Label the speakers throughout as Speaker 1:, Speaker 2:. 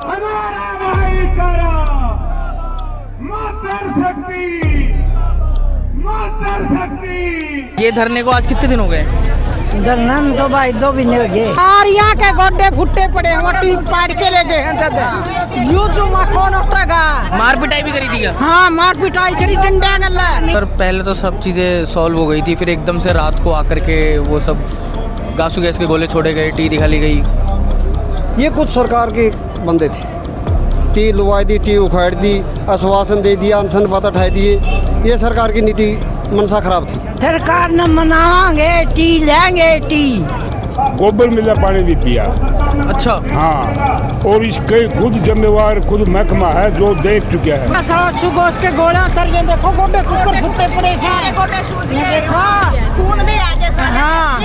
Speaker 1: हमारा भाईचारा, मातर शक्ति।
Speaker 2: ये धरने को आज कितने दिन हो गए?
Speaker 3: धरना तो भाई 2 महीने हो गए।
Speaker 4: और यहाँ के गोड्डे फुट्टे पड़े हैं, वो टीप पाड़ के ले गए हैं जद। यू जो कौन उठेगा?
Speaker 2: मार पिटाई भी करी थी क्या?
Speaker 4: हाँ, मार पिटाई करी, डंडा गल्ला।
Speaker 2: सर पहले तो सब चीज़ें सॉल्व हो गई थी, फिर एकदम से रात को आकर के वो सब गासू गैस के गोले छोड़े गए, टी दिखा ली गई।
Speaker 5: ये कुछ सरकार के बंदे थे। टी लुवाई दी, टी उखाड़ दी, आश्वासन दे दिया, अनशन पता उठाई दिए। ये सरकार की नीति मनसा खराब थी।
Speaker 3: सरकार न मनावांगे, टी लेंगे टी।
Speaker 6: गोबर मिला पानी भी पिया।
Speaker 2: अच्छा।
Speaker 6: हाँ, और इसके खुद जिम्मेवार खुद महकमा है जो देख चुका है।
Speaker 4: सुगोश के गोला तर गए, देखो गोड्डे कुकर फुट्टे पड़े, सारे गोड्डे सूज गए, देखो खून भी आ गया। हाँ,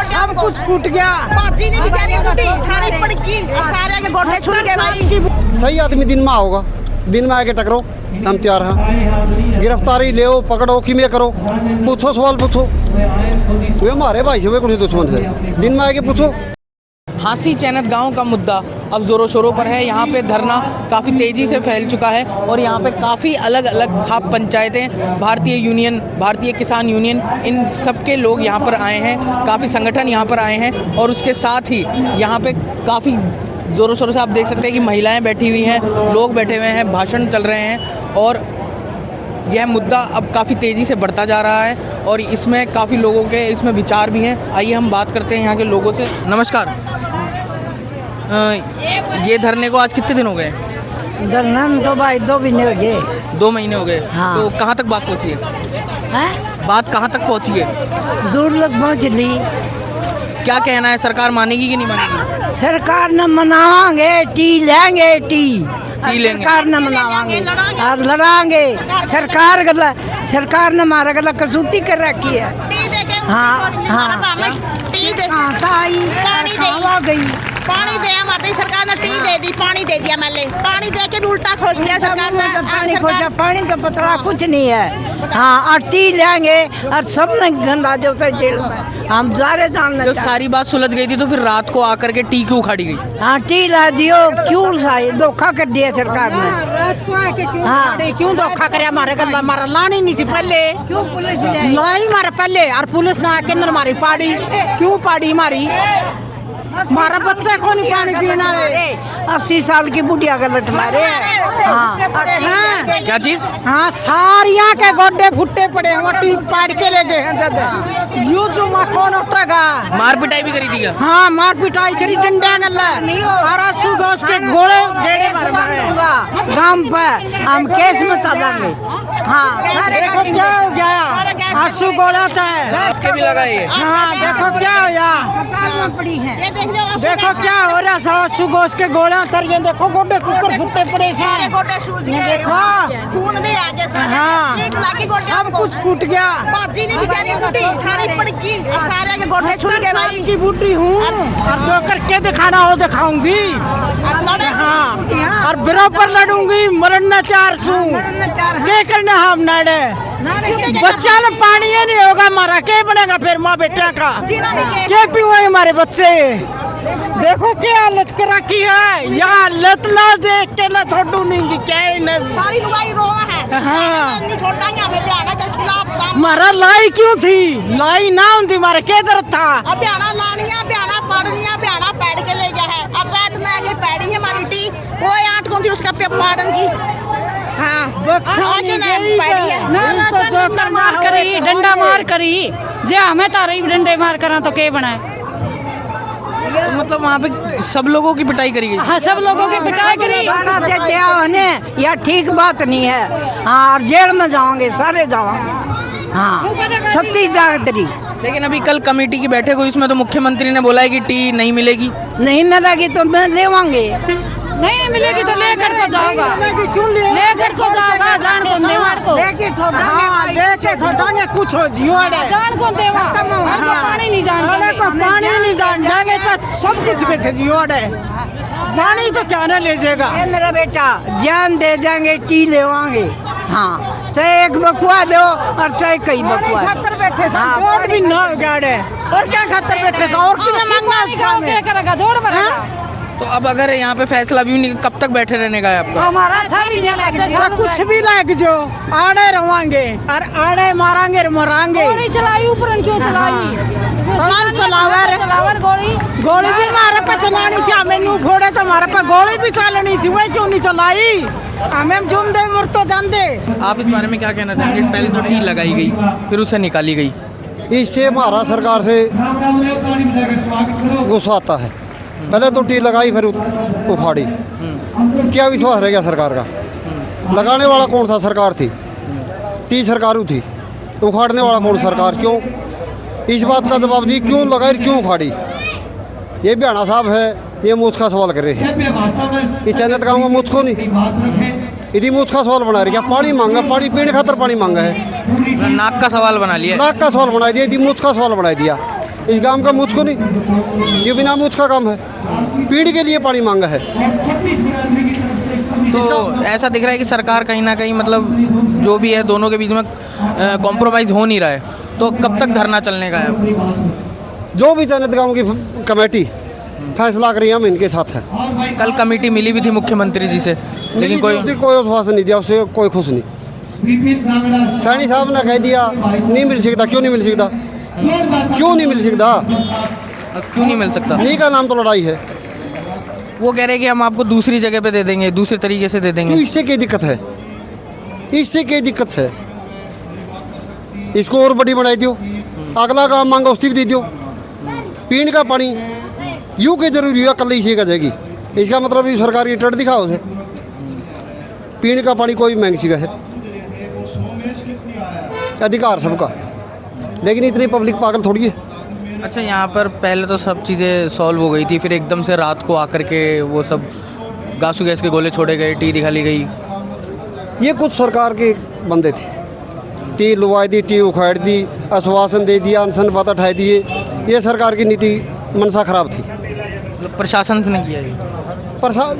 Speaker 4: सब कुछ फूट गया। बाजी ने बेचारी टूटी, सारी पड़की और सारे के गोड्डे छूट गए भाई।
Speaker 5: सही आदमी दिन में आओगा, दिन में आके टकरो, हम तैयार हैं। गिरफ्तारी ले पकड़ो, किमें करो, पूछो, सवाल पूछो। वे हमारे भाई से, वे कुछ दुश्मन से, दिन में आके पूछो।
Speaker 2: हांसी चैनत गांव का मुद्दा अब ज़ोरों शोरों पर है। यहाँ पे धरना काफ़ी तेज़ी से फैल चुका है और यहाँ पे काफ़ी अलग अलग खाप पंचायतें, भारतीय यूनियन, भारतीय किसान यूनियन, इन सब के लोग यहाँ पर आए हैं, काफ़ी संगठन यहाँ पर आए हैं। और उसके साथ ही यहाँ पे काफ़ी ज़ोरों शोरों से आप देख सकते हैं कि महिलाएं बैठी हुई हैं, लोग बैठे हुए हैं, भाषण चल रहे हैं और यह मुद्दा अब काफ़ी तेज़ी से बढ़ता जा रहा है और इसमें काफ़ी लोगों के इसमें विचार भी हैं। आइए हम बात करते हैं यहाँ के लोगों से। नमस्कार। ये धरने को आज कितने दिन हो गए?
Speaker 3: धरना तो भाई 2 महीने हो गए।
Speaker 2: 2 महीने हो गए।
Speaker 3: हाँ।
Speaker 2: तो कहाँ तक बात पहुँची है? बात कहाँ तक पहुँची है?
Speaker 3: दूर तक पहुँच ली।
Speaker 2: क्या कहना है, सरकार मानेगी कि नहीं मानेगी?
Speaker 3: सरकार न मनावांगे, टी लेंगे टी।
Speaker 2: लेंगे।
Speaker 3: सरकार न मनावांगे और लड़ांगे। सरकार ने हमारा गला कसूती कर रखी है। हाँ हाँ,
Speaker 4: पानी दे, हमारी सरकार ने टी दे दी, पानी दे दिया। मैंने पानी दे के उल्टा खोज लिया सरकार ने।
Speaker 3: पानी का पतला कुछ नहीं है। हाँ, और टी लेंगे और सब ने गंदा जो जेल में हम सारे जानते।
Speaker 2: जब सारी बात सुलझ गई थी तो फिर रात को आकर के टी क्यों उखाड़ी गई?
Speaker 3: हाँ, टी ला दियो, क्यों साई धोखा कर दिया सरकार ने।
Speaker 4: रात को आके क्यों धोखा करे? हमारे गला हमारा लानी नहीं थी पहले,
Speaker 3: क्यों पुलिस
Speaker 4: लाई मारा पहले, और पुलिस ने आके अंदर मारी पाड़ी। क्यों पाड़ी हमारी? हमारा बच्चा को नहीं पानी पीना है।
Speaker 3: 80 साल की बुढ़िया का लट मारे। हाँ,
Speaker 2: क्या चीज?
Speaker 4: हाँ, सारिया के गोड्डे फुट्टे पड़े हैं, वो टीप पाड़ के ले गए हैं जद। यू जो कौन उठेगा?
Speaker 2: मार पिटाई भी करी थी क्या?
Speaker 4: हाँ, मार पिटाई करी, डंडा गल्ला और सुगोश के गोले गेड़े मारे
Speaker 3: गांव पे हम केस में चलेंगे। हाँ,
Speaker 4: देखो क्या हो गया, आंसू गोला था।
Speaker 2: इसके भी लगा ये।
Speaker 4: हाँ, देखो क्या हो गया,
Speaker 3: पड़ी है।
Speaker 4: देखो क्या हो रहा है। सुगोश के गोले तर गए, देखो गोड्डे कुकर फुट्टे पड़े, सारे गोड्डे सूज गए, देखो खून भी आ गया। हाँ, सब कुछ फूट गया। बाजी ने बेचारी टूटी, सारी पड़की और सारे के गोड्डे छूट गए भाई। की बूटी हूँ और जो करके दिखाना हो दिखाऊंगी। हाँ, और बराबर लड़ूंगी, मरना चार सू के करना हम नड़े। बच्चा ने पानी ही नहीं होगा हमारा, क्या बनेगा फिर माँ बेटा का? क्या पीवे हमारे बच्चे? देखो क्या हालत कर रखी है। यहाँ हालत ना देख के ना छोड़ू नहीं, क्या सारी लुगाई रो है। हाँ, हमारा लाई क्यों थी? लाई ना होती हमारे क्या दर्द था? अब ब्याना लानिया, ब्याना पड़निया, ब्याना पैड के ले गया है। अब रात में आगे पैडी है हमारी टी, कोई 8 कौन थी उसका पाड़न की। हाँ,
Speaker 3: मार करी, डंडा मार करी, जे हमें तारे डंडे मार करा तो क्या बना है?
Speaker 2: मतलब वहाँ पे सब लोगों की पिटाई करी गई?
Speaker 3: हाँ, सब लोगों की पिटाई करी। यह ठीक बात नहीं है। हाँ, और जेल में जाओगे, सारे जाओगे। हाँ, 36 जागतरी।
Speaker 2: लेकिन अभी कल कमेटी की बैठक हुई, इसमें तो मुख्यमंत्री ने बोला है कि टी नहीं मिलेगी।
Speaker 3: नहीं मिलेगी तो मैं लेवांगे।
Speaker 7: नहीं मिलेगी तो लेकर को जाओगा, लेकर को जाओगा। जान कौन देवा को?
Speaker 4: लेके छोड़ांगे कुछ हो जियो
Speaker 7: जान कौन देवा? पानी नहीं जान,
Speaker 4: पानी नहीं जान देंगे, सब कुछ बेचे जियो पानी तो क्या ना ले जाएगा।
Speaker 3: मेरा बेटा जान दे जाएंगे, टी लेवांगे। हाँ, चाहे एक बकुआ दो और चाहे कई बकुआ।
Speaker 4: खतर बैठे हाँ, भी ना गाड़े और क्या खतर बैठे और कितना महंगा
Speaker 7: क्या करेगा? दौड़ पर
Speaker 2: तो अब अगर यहाँ पे फैसला भी नहीं, कब तक बैठे रहने का है आपका?
Speaker 7: हमारा अच्छा नहीं लगा।
Speaker 4: ऐसा कुछ भी लाग जो आड़े रवांगे और आड़े मारांगे और मरांगे।
Speaker 7: गोली चलाई ऊपर क्यों चलाई?
Speaker 4: तड़ान चलावर
Speaker 7: चलावर गोली
Speaker 4: गोली भी हमारे पे चलानी थी, हमें नू फोड़े तो हमारे पे गोली भी चलानी थी, वही क्यों नहीं चलाई? हमें जुम दे मुर तो जान दे।
Speaker 2: आप इस बारे में क्या कहना चाहेंगे? पहले तो टी लगाई गई, फिर उसे निकाली गई।
Speaker 5: इससे हमारा सरकार से गुस्सा आता है। पहले तो टी लगाई फिर उखाड़ी, क्या विश्वास रह गया सरकार का? लगाने वाला कौन था? सरकार थी। टी सरकारू थी, उखाड़ने वाला कौन? सरकार। क्यों? इस बात का जवाब दी, क्यों लगाई, क्यों उखाड़ी? ये बिहाना साहब है, ये मुझ का सवाल कर रहे हैं। ये चैनत गाँव में मुझको नहीं, यदि मुझ का सवाल बना रही है। पानी मांगा, पानी पीने खातर पानी मांगा है,
Speaker 2: नाक का सवाल बना लिया।
Speaker 5: नाक का सवाल बना दिया, यदि मुझ का सवाल बना दिया। इस गांव का मुझको नहीं, ये बिना मुझ का काम है, पीने के लिए पानी मांगा है।
Speaker 2: तो ऐसा दिख रहा है कि सरकार कहीं ना कहीं मतलब जो भी है दोनों के बीच में कॉम्प्रोमाइज़ हो नहीं रहा है। तो कब तक धरना चलने का है?
Speaker 5: जो भी चैनत गाँव की कमेटी फैसला करी, हम इनके साथ है।
Speaker 2: कल कमेटी मिली भी थी मुख्यमंत्री जी से, लेकिन कोई
Speaker 5: आश्वासन नहीं दिया, उससे कोई खुश नहीं। सैनी साहब ने कह दिया नहीं मिल सकता। क्यों नहीं मिल सकता? क्यों नहीं मिल सकता?
Speaker 2: क्यों नहीं मिल सकता?
Speaker 5: नहीं का नाम तो लड़ाई है।
Speaker 2: वो कह रहे हैं कि हम आपको दूसरी जगह पे दे देंगे, दूसरे तरीके से दे देंगे।
Speaker 5: क्यों? इससे क्या दिक्कत है? इससे क्या दिक्कत है? इसको और बड़ी बनाई दो, अगला काम मांगा उसकी भी दे दो। पीने का पानी यूँ के जरूरी है, कल इसी का जाएगी। इसका मतलब ये सरकार की टट दिखाओ उसे। पीने का पानी कोई महंगी का है, अधिकार सबका, लेकिन इतनी पब्लिक पागल थोड़ी है।
Speaker 2: अच्छा, यहाँ पर पहले तो सब चीज़ें सॉल्व हो गई थी, फिर एकदम से रात को आकर के वो सब गासू गैस के गोले छोड़े गए, टी दिखाली गई।
Speaker 5: ये कुछ सरकार के बंदे थे, टी लुवा दी, टी उखाड़ दी, आश्वासन दे दिया, अनशन बात उठाए दिए। ये सरकार की नीति मनसा खराब थी।
Speaker 2: मतलब प्रशासन ने किया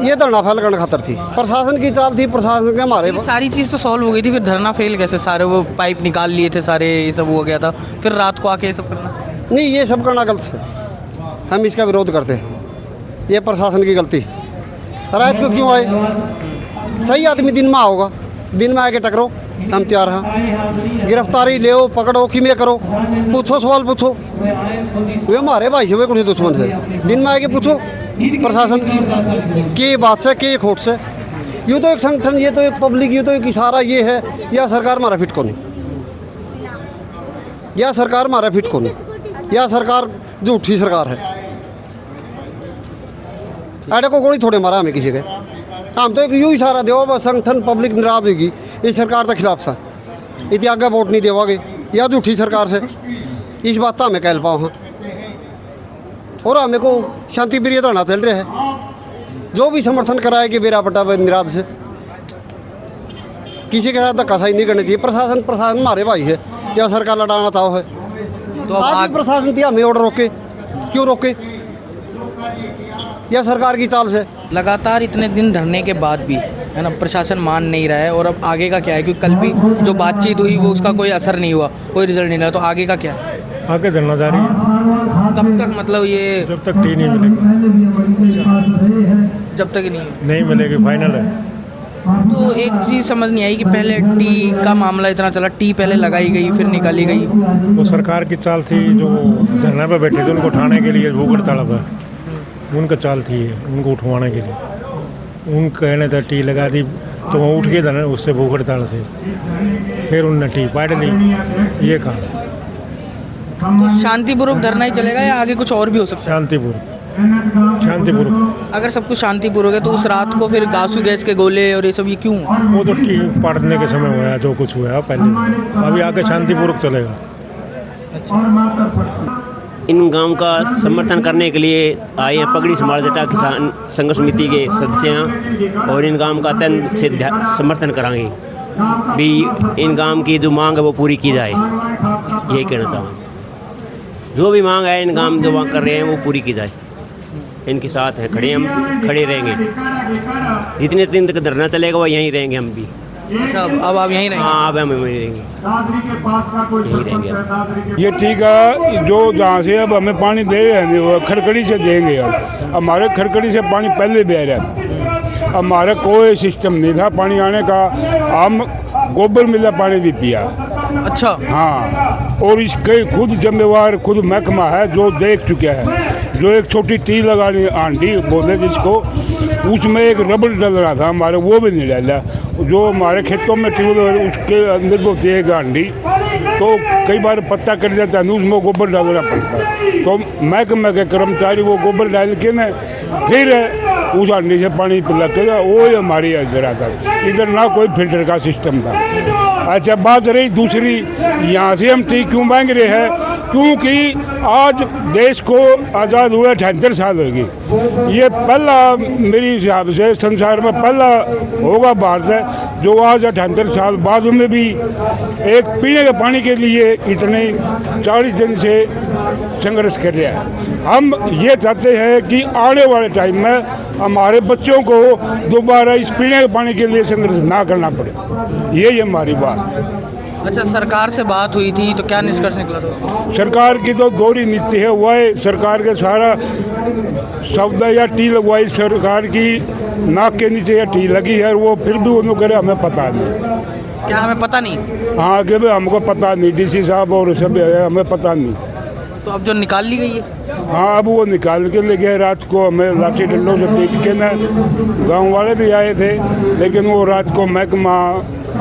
Speaker 5: ये धरना फेल करने खातर थी, प्रशासन की चाल थी। प्रशासन के हमारे
Speaker 2: ये सारी चीज़ तो सॉल्व हो गई थी, फिर धरना फेल कैसे? सारे वो पाइप निकाल लिए थे सारे, ये सब हो गया था, फिर रात को आके ये सब करना
Speaker 5: नहीं, ये सब करना गलत है। हम इसका विरोध करते हैं, ये प्रशासन की गलती। रात को क्यों आए? सही आदमी दिन में आओगा, दिन में आके टकरो, हम तैयार हैं। गिरफ्तारी ले, पकड़ो, किमें करो, पूछो, सवाल पूछो। वे हमारे भाई से, वे कौन से दुश्मन से? दिन में आके पूछो प्रशासन की बात से, के खोट से। यूँ तो एक संगठन, ये तो एक पब्लिक, ये तो एक इशारा ये है, या सरकार हमारा फिट को नहीं, या सरकार हमारा फिट को नहीं, या सरकार झूठी सरकार है। अरे को गोली थोड़े मारा हमें किसी के, हम तो एक यूँ इशारा दो, बस संगठन पब्लिक नाराज होगी इस सरकार के खिलाफ सा, इतनी आगे वोट नहीं देवागे या झूठी सरकार से। इस बात का हमें कह पाओ हाँ। और हमें को शांति प्रिय रहना चल रहा है। जो भी समर्थन कराए कि बेरा पट्टा निराद से, किसी के साथ धक्काशाही नहीं करनी चाहिए। प्रशासन हमारे भाई है, या सरकार लड़ाना चाहो है तो आज प्रशासन थी, हमें ऑर्डर रोके, क्यों रोके? या सरकार की चाल से।
Speaker 2: लगातार इतने दिन धरने के बाद भी है ना, प्रशासन मान नहीं रहा है। और अब आगे का क्या है? क्योंकि कल भी जो बातचीत हुई वो उसका कोई असर नहीं हुआ, कोई रिजल्ट नहीं रहा। तो आगे का क्या है?
Speaker 6: आगे धरना जारी है।
Speaker 2: कब तक? मतलब ये
Speaker 6: जब तक टी नहीं मिलेगी,
Speaker 2: जब तक
Speaker 6: नहीं मिलेगी, फाइनल है।
Speaker 2: तो एक चीज़ समझ नहीं आई कि पहले टी का मामला इतना चला, टी पहले लगाई गई फिर निकाली गई।
Speaker 6: वो सरकार की चाल थी, जो धरना पे बैठे थे उनको उठाने के लिए भूख हड़ताल पर, उनका चाल थी उनको उठवाने के लिए। उन कहने था टी लगा दी तो वो उठ के धरना उससे भूख हड़ताल से, फिर उनने टी पाट दी। ये कहा
Speaker 2: तो शांतिपूर्वक धरना ही चलेगा या आगे कुछ और भी हो सकता है?
Speaker 6: शांतिपूर्वक।
Speaker 2: अगर सब कुछ शांतिपूर्वक है तो उस रात को फिर गासू गैस के गोले और ये सब ये क्यों?
Speaker 6: वो तो टी पाटने के समय हुआ, जो कुछ हुआ पहले, अभी आगे शांतिपूर्वक चलेगा।
Speaker 8: इन गांव का समर्थन करने के लिए आए हैं पगड़ी समाज जटा किसान संघर्ष समिति के सदस्य हैं, और इन गांव का तन से समर्थन कराएंगे भी इन गांव की जो मांग है वो पूरी की जाए। यही कहना चाहूँगा, जो भी मांग है इन गांव जो मांग कर रहे हैं वो पूरी की जाए। इनके साथ हैं खड़े, हम खड़े रहेंगे, जितने दिन तक धरना चलेगा वो यहीं रहेंगे हम भी।
Speaker 2: अच्छा, अब आप यहीं रहेंगे?
Speaker 8: हाँ, अब हम वहीं रहेंगे, यहीं रहेंगे अब।
Speaker 9: ये ठीक है, जो जहाँ से अब हमें पानी दे रहे हैं वो खरकड़ी से देंगे। अब हमारे खरकड़ी से पानी पहले बह रहा था, हमारा कोई सिस्टम नहीं था पानी आने का। हम गोबर मिला पानी भी पिया।
Speaker 2: अच्छा,
Speaker 9: हाँ, और इसके खुद जिम्मेवार खुद महकमा है जो देख चुका है। जो एक छोटी टी लगानी आंटी बोले जिसको, उसमें एक रबड़ डलना था हमारे, वो भी नहीं डाला। जो हमारे खेतों में ट्यूबवेल उसके अंदर होती है गांडी, तो कई बार पत्ता कट जाता है, उसमें गोबर डालना पड़ता है। तो महकमे के कर्मचारी वो गोबर डाल के न फिर उस हांडी से पानी पिला के वो ही हमारी इधर आता। इधर ना कोई फिल्टर का सिस्टम था। अच्छा, बात रही दूसरी, यहाँ से हम टी क्यों मांग रहे हैं? क्योंकि आज देश को आज़ाद हुए 78 साल हो गए। ये पहला मेरे हिसाब से संसार में पहला होगा भारत है जो आज 78 साल बाद में भी एक पीने के पानी के लिए इतने 40 दिन से संघर्ष कर रहा है। हम ये चाहते हैं कि आने वाले टाइम में हमारे बच्चों को दोबारा इस पीने के पानी के लिए संघर्ष ना करना पड़े। यही हमारी बात।
Speaker 2: अच्छा, सरकार से बात हुई थी तो क्या निष्कर्ष निकला? तो
Speaker 9: सरकार की तो दोहरी नीति है, वह सरकार के सारा शब्द या टी लगवाई सरकार की नाक के नीचे या टी लगी है, वो फिर भी उन्होंने करे हमें पता नहीं।
Speaker 2: क्या हमें पता नहीं?
Speaker 9: हाँ, कि भाई हमको पता नहीं, डीसी साहब और सब हमें पता नहीं।
Speaker 2: तो अब जो निकाल ली गई है?
Speaker 9: हाँ, अब वो निकाल के ले गए रात को, हमें लाठी डंडों से पीट के न। गाँव वाले भी आए थे, लेकिन वो रात को महकमा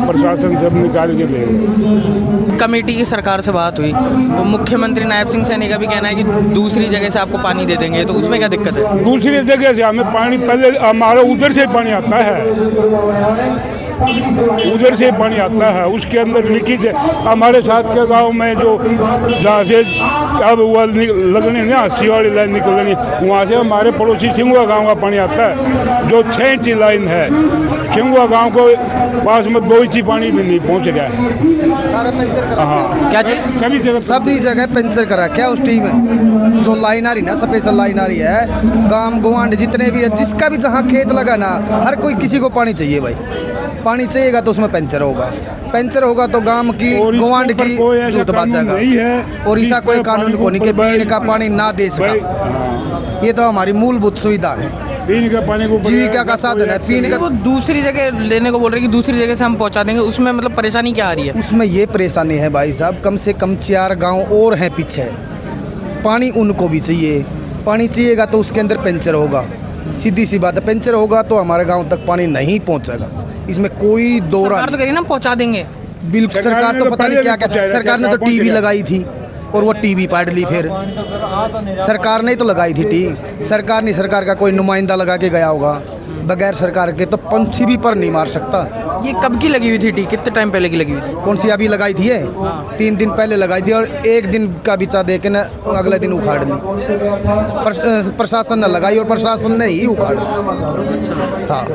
Speaker 9: प्रशासन सब निकाल के ले गए।
Speaker 2: कमेटी की सरकार से बात हुई तो मुख्यमंत्री नायब सिंह सैनी का भी कहना है कि दूसरी जगह से आपको पानी दे देंगे, तो उसमें क्या दिक्कत है?
Speaker 9: दूसरी जगह से हमें पानी पहले हमारा उधर से पानी आता है, उधर से पानी आता है, उसके अंदर लीकेज है। हमारे साथ के गांव में जो जहाँ से अब वो लगने ना अस्सी वाली लाइन निकलनी, वहाँ से हमारे पड़ोसी सिंगुआ गांव का पानी आता है, जो 6 इंची लाइन है। सिंगुआ गांव को पास में 2 इंची पानी भी नहीं पहुँच रहा है। हाँ,
Speaker 2: क्या चीज़?
Speaker 10: सभी जगह पंचर करा क्या उस टीम में जो लाइन आ रही ना, स्पेशल लाइन आ रही है। गांव गवांड जितने भी है, जिसका भी जहाँ खेत लगा ना, हर कोई किसी को पानी चाहिए भाई। पानी चाहिएगा तो उसमें पंचर होगा, पंचर होगा तो गांव की गवांड की जूत बाजेगा। और ऐसा कोई कानून को नहीं कि पीने का पानी ना दे सका। ये तो हमारी मूलभूत सुविधा है,
Speaker 9: पीने का पानी को
Speaker 10: जीविका का साधन है। पीने का
Speaker 2: वो दूसरी जगह लेने को बोल रहे हैं कि दूसरी जगह से हम पहुंचा देंगे, उसमें मतलब परेशानी क्या आ रही है?
Speaker 10: उसमें ये परेशानी है भाई साहब, कम से कम 4 गांव और हैं पीछे। पानी उनको भी चाहिए, पानी चाहिएगा तो उसके अंदर पंचर होगा। सीधी सी बात है, पंचर होगा तो हमारे गांव तक पानी नहीं पहुंचेगा, इसमें कोई दो राय।
Speaker 2: सरकार तो कह रही ना पहुंचा देंगे।
Speaker 10: बिल्कुल, सरकार तो पता नहीं क्या क्या, सरकार ने तो टीवी लगाई थी और वो टीवी पाड़ ली। फिर सरकार ने तो लगाई थी टी, सरकार नहीं, सरकार का कोई नुमाइंदा लगा के गया होगा। बगैर सरकार के तो पंछी भी पर नहीं मार सकता।
Speaker 2: ये कब की लगी हुई थी टी? कितने टाइम पहले की लगी हुई थी?
Speaker 10: कौन सी अभी लगाई थी? 3 दिन पहले लगाई थी और 1 दिन का बिचा दे के न अगले दिन उखाड़ ली। प्रशासन ने लगाई और प्रशासन ने ही उखाड़ ली। हाँ,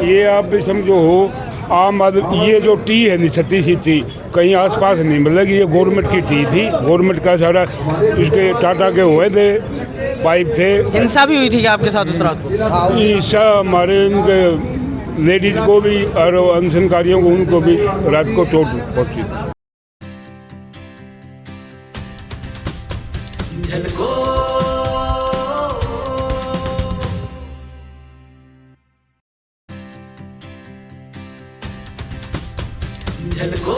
Speaker 9: ये आप भी समझो हो, आम आदमी ये जो टी है निछती सी टी कहीं आसपास नहीं मिलेगी। ये गवर्नमेंट की टी थी, गवर्नमेंट का सारा इसके टाटा के हुए थे, पाइप थे।
Speaker 2: हिंसा भी हुई थी क्या आपके साथ उस रात को?
Speaker 9: हिंसा हमारे उनके लेडीज को भी और अनशनकारियों को, उनको भी रात को चोट पहुंची।
Speaker 1: झलको